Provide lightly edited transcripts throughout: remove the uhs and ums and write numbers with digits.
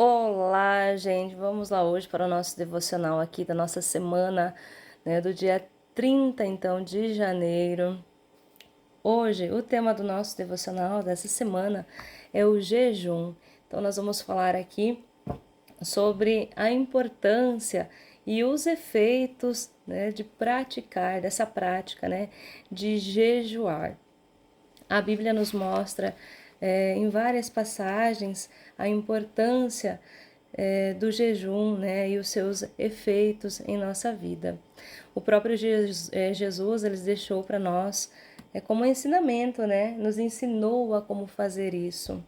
Olá, gente! Vamos lá hoje para o nosso devocional aqui da nossa semana, né, do dia 30, então, de janeiro. Hoje, o tema do nosso devocional dessa semana é o jejum. Então, nós vamos falar aqui sobre a importância e os efeitos, né, de praticar, dessa prática, né, de jejuar. A Bíblia nos mostra em várias passagens a importância do jejum, né, e os seus efeitos em nossa vida. O próprio Jesus ele deixou para nós como ensinamento, né, nos ensinou a como fazer isso.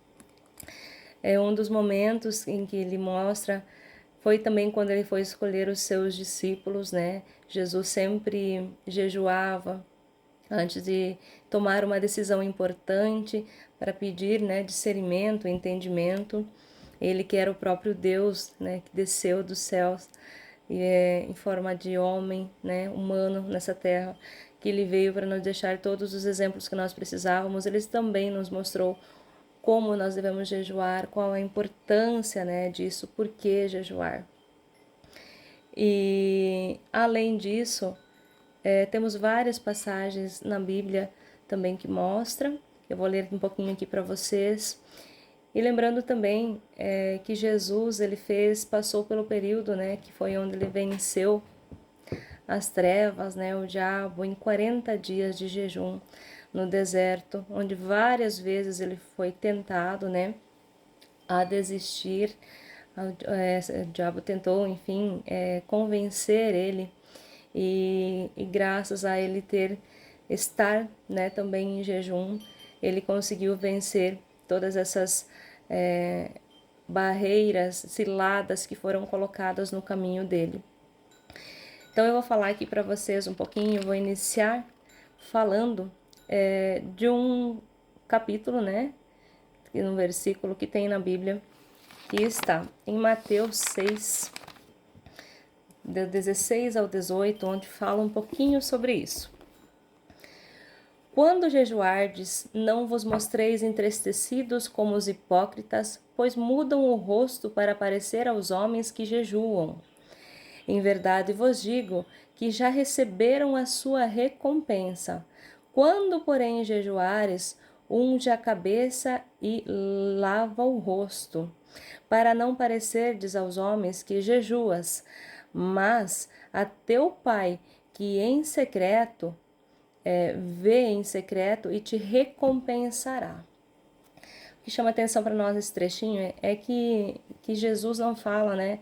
É um dos momentos em que ele mostra foi também quando ele foi escolher os seus discípulos, né? Jesus sempre jejuava antes de tomar uma decisão importante para pedir, né, discernimento, entendimento. Ele que era o próprio Deus, né, que desceu dos céus e em forma de homem, né, humano nessa terra, que ele veio para nos deixar todos os exemplos que nós precisávamos. Ele também nos mostrou como nós devemos jejuar, qual a importância, né, disso, por que jejuar. E além disso, temos várias passagens na Bíblia também que mostram. Eu vou ler um pouquinho aqui para vocês. E lembrando também que Jesus ele passou pelo período, né, que foi onde ele venceu as trevas, né, o diabo, em 40 dias de jejum no deserto, onde várias vezes ele foi tentado, né, a desistir. O diabo tentou, enfim, convencer ele e graças a ele estar, né, também em jejum, ele conseguiu vencer todas essas barreiras, ciladas que foram colocadas no caminho dele. Então eu vou falar aqui para vocês um pouquinho, vou iniciar falando de um capítulo, né, um versículo que tem na Bíblia, que está em Mateus 6, do 16 ao 18, onde fala um pouquinho sobre isso. Quando jejuardes, não vos mostreis entristecidos como os hipócritas, pois mudam o rosto para parecer aos homens que jejuam. Em verdade vos digo que já receberam a sua recompensa. Quando, porém, jejuares, unge a cabeça e lava o rosto, para não parecerdes aos homens que jejuas, mas a teu Pai que em secreto vê em secreto e te recompensará. O que chama atenção para nós nesse trechinho é que Jesus não fala, né?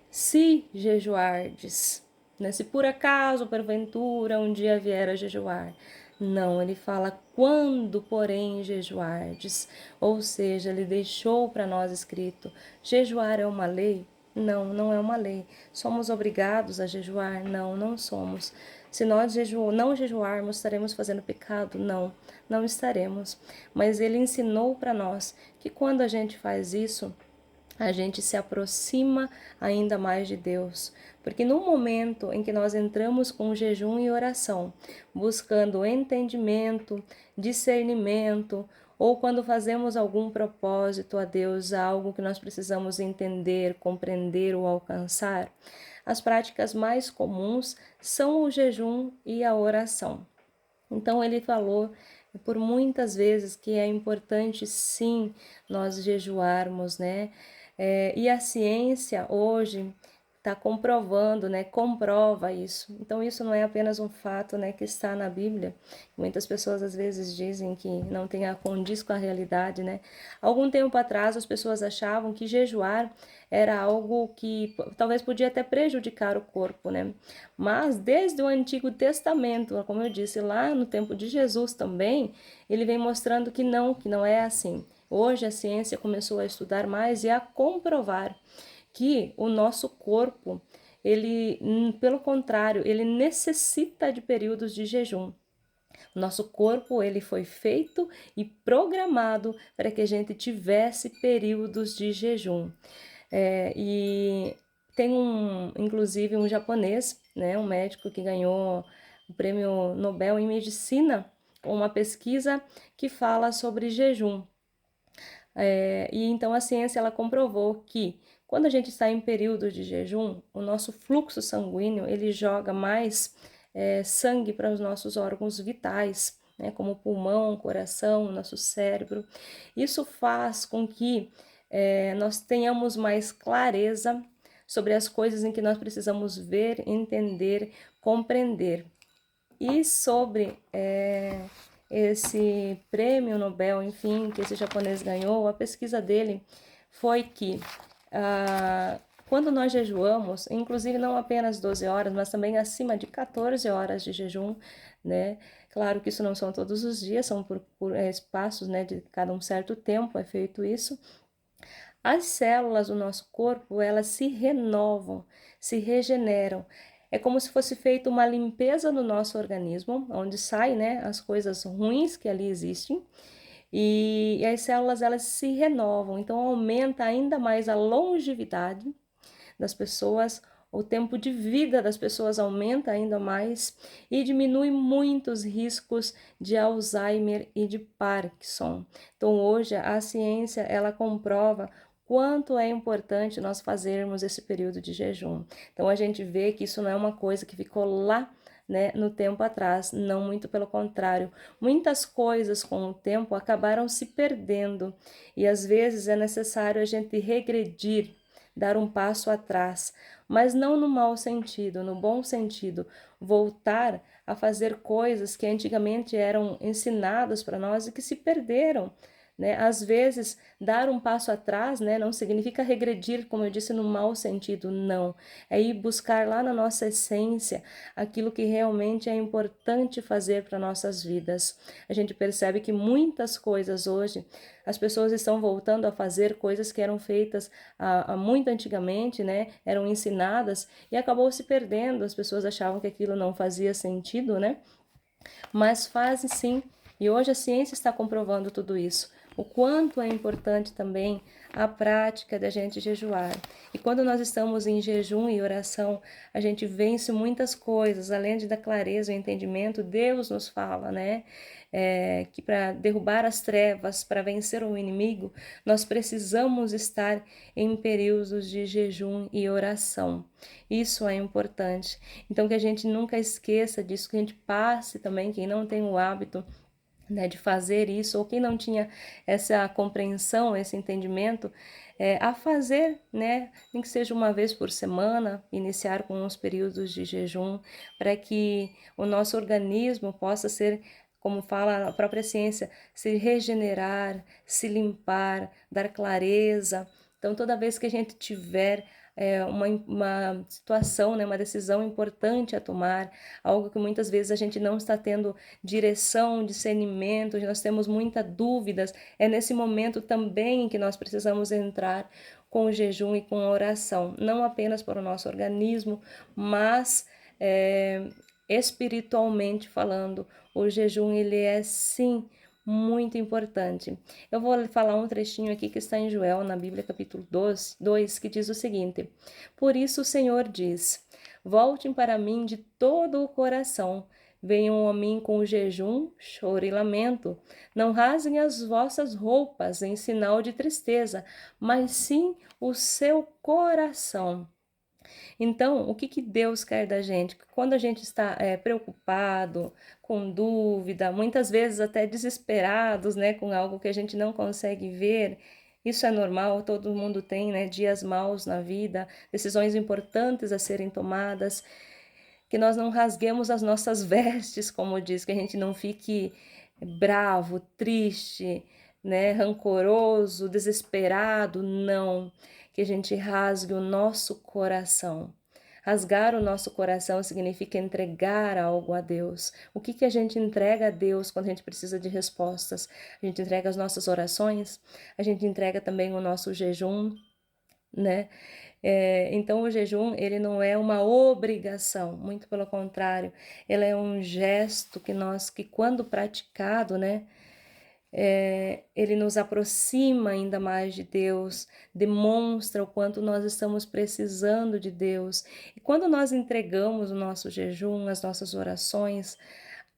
Se jejuardes, né? Se por acaso, porventura, um dia vier a jejuar. Não, ele fala quando, porém, jejuardes. Ou seja, ele deixou para nós escrito: jejuar é uma lei? Não, não é uma lei. Somos obrigados a jejuar? Não, não somos. Se nós não jejuarmos, estaremos fazendo pecado? Não, não estaremos. Mas ele ensinou para nós que quando a gente faz isso, a gente se aproxima ainda mais de Deus. Porque no momento em que nós entramos com jejum e oração, buscando entendimento, discernimento, ou quando fazemos algum propósito a Deus, algo que nós precisamos entender, compreender ou alcançar, as práticas mais comuns são o jejum e a oração. Então ele falou por muitas vezes que é importante sim nós jejuarmos, né? E a ciência hoje está comprovando, né? Comprova isso. Então isso não é apenas um fato, né? Que está na Bíblia. Muitas pessoas às vezes dizem que não tem a condiz com a realidade, né? Algum tempo atrás as pessoas achavam que jejuar era algo que talvez podia até prejudicar o corpo, né? Mas desde o Antigo Testamento, como eu disse, lá no tempo de Jesus também, ele vem mostrando que não é assim. Hoje a ciência começou a estudar mais e a comprovar que o nosso corpo, ele, pelo contrário, ele necessita de períodos de jejum. O nosso corpo, ele foi feito e programado para que a gente tivesse períodos de jejum. E tem inclusive um japonês, né, um médico que ganhou o prêmio Nobel em Medicina com uma pesquisa que fala sobre jejum. E então a ciência ela comprovou que Quando a gente está em período de jejum, o nosso fluxo sanguíneo, ele joga mais sangue para os nossos órgãos vitais, né, como o pulmão, o coração, o nosso cérebro. Isso faz com que nós tenhamos mais clareza sobre as coisas em que nós precisamos ver, entender, compreender. E sobre esse prêmio Nobel, enfim, que esse japonês ganhou, a pesquisa dele foi que quando nós jejuamos, inclusive não apenas 12 horas, mas também acima de 14 horas de jejum, né? Claro que isso não são todos os dias, são por espaços, né, de cada um certo tempo é feito isso. As células do nosso corpo, elas se renovam, se regeneram. É como se fosse feita uma limpeza no nosso organismo, onde saem, né, as coisas ruins que ali existem. E as células, elas se renovam, então aumenta ainda mais a longevidade das pessoas, o tempo de vida das pessoas aumenta ainda mais e diminui muito os riscos de Alzheimer e de Parkinson. Então hoje a ciência ela comprova quanto é importante nós fazermos esse período de jejum. Então a gente vê que isso não é uma coisa que ficou lá, né, no tempo atrás, não, muito pelo contrário. Muitas coisas com o tempo acabaram se perdendo e às vezes é necessário a gente regredir, dar um passo atrás, mas não no mau sentido, no bom sentido, voltar a fazer coisas que antigamente eram ensinadas para nós e que se perderam. Né? Às vezes, dar um passo atrás, né, não significa regredir, como eu disse, no mau sentido, não. É ir buscar lá na nossa essência aquilo que realmente é importante fazer para nossas vidas. A gente percebe que muitas coisas hoje, as pessoas estão voltando a fazer coisas que eram feitas muito antigamente, né, eram ensinadas e acabou se perdendo. As pessoas achavam que aquilo não fazia sentido, né? Mas fazem sim. E hoje a ciência está comprovando tudo isso. O quanto é importante também a prática da gente jejuar. E quando nós estamos em jejum e oração, a gente vence muitas coisas, além de da clareza e entendimento, Deus nos fala, né? Que para derrubar as trevas, para vencer o inimigo, nós precisamos estar em períodos de jejum e oração. Isso é importante. Então, que a gente nunca esqueça disso, que a gente passe também, quem não tem o hábito, né, de fazer isso, ou quem não tinha essa compreensão, esse entendimento, a fazer, né, nem que seja uma vez por semana, iniciar com uns períodos de jejum, para que o nosso organismo possa ser, como fala a própria ciência, se regenerar, se limpar, dar clareza. Então, toda vez que a gente tiver uma situação, né, uma decisão importante a tomar, algo que muitas vezes a gente não está tendo direção, discernimento, nós temos muitas dúvidas, é nesse momento também que nós precisamos entrar com o jejum e com a oração, não apenas para o nosso organismo, mas espiritualmente falando, o jejum ele é sim muito importante. Eu vou falar um trechinho aqui que está em Joel, na Bíblia, capítulo 2, que diz o seguinte: Por isso o Senhor diz: Voltem para mim de todo o coração, venham a mim com jejum, choro e lamento. Não rasguem as vossas roupas em sinal de tristeza, mas sim o seu coração. Então, o que Deus quer da gente? Quando a gente está preocupado, com dúvida, muitas vezes até desesperados, né, com algo que a gente não consegue ver, isso é normal, todo mundo tem, né, dias maus na vida, decisões importantes a serem tomadas, que nós não rasguemos as nossas vestes, como diz, que a gente não fique bravo, triste, né, rancoroso, desesperado, não, que a gente rasgue o nosso coração. Rasgar o nosso coração significa entregar algo a Deus. O que a gente entrega a Deus quando a gente precisa de respostas? A gente entrega as nossas orações, a gente entrega também o nosso jejum, né? Então o jejum ele não é uma obrigação, muito pelo contrário, ele é um gesto que quando praticado, né, ele nos aproxima ainda mais de Deus, demonstra o quanto nós estamos precisando de Deus. E quando nós entregamos o nosso jejum, as nossas orações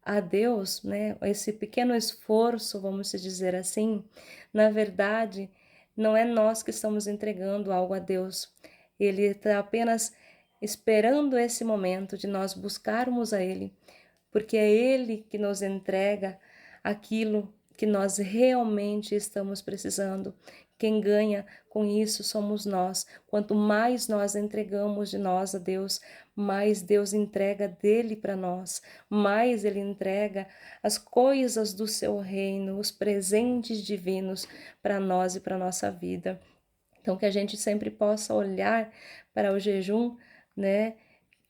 a Deus, né, esse pequeno esforço, vamos dizer assim, na verdade, Não é nós que estamos entregando algo a Deus. Ele está apenas esperando esse momento de nós buscarmos a Ele, porque é Ele que nos entrega aquilo que nós realmente estamos precisando. Quem ganha com isso somos nós. Quanto mais nós entregamos de nós a Deus, mais Deus entrega dele para nós, mais Ele entrega as coisas do seu reino, os presentes divinos para nós e para nossa vida. Então, que a gente sempre possa olhar para o jejum, né?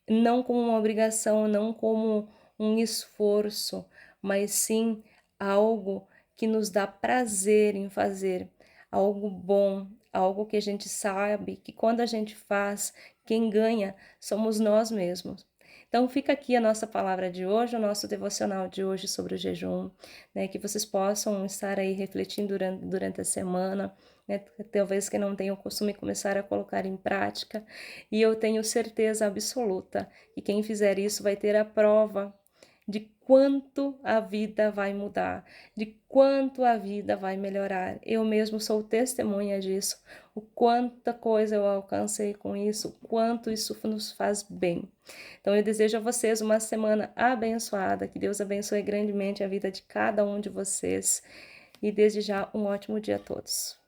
Não como uma obrigação, não como um esforço, mas sim algo que nos dá prazer em fazer, algo bom, algo que a gente sabe que quando a gente faz, quem ganha somos nós mesmos. Então fica aqui a nossa palavra de hoje, o nosso devocional de hoje sobre o jejum, né? Que vocês possam estar aí refletindo durante a semana, né? Talvez que não tenham o costume começar a colocar em prática. E eu tenho certeza absoluta que quem fizer isso vai ter a prova de quanto a vida vai mudar, de quanto a vida vai melhorar. Eu mesmo sou testemunha disso, o quanta coisa eu alcancei com isso, o quanto isso nos faz bem. Então eu desejo a vocês uma semana abençoada, que Deus abençoe grandemente a vida de cada um de vocês e desde já um ótimo dia a todos.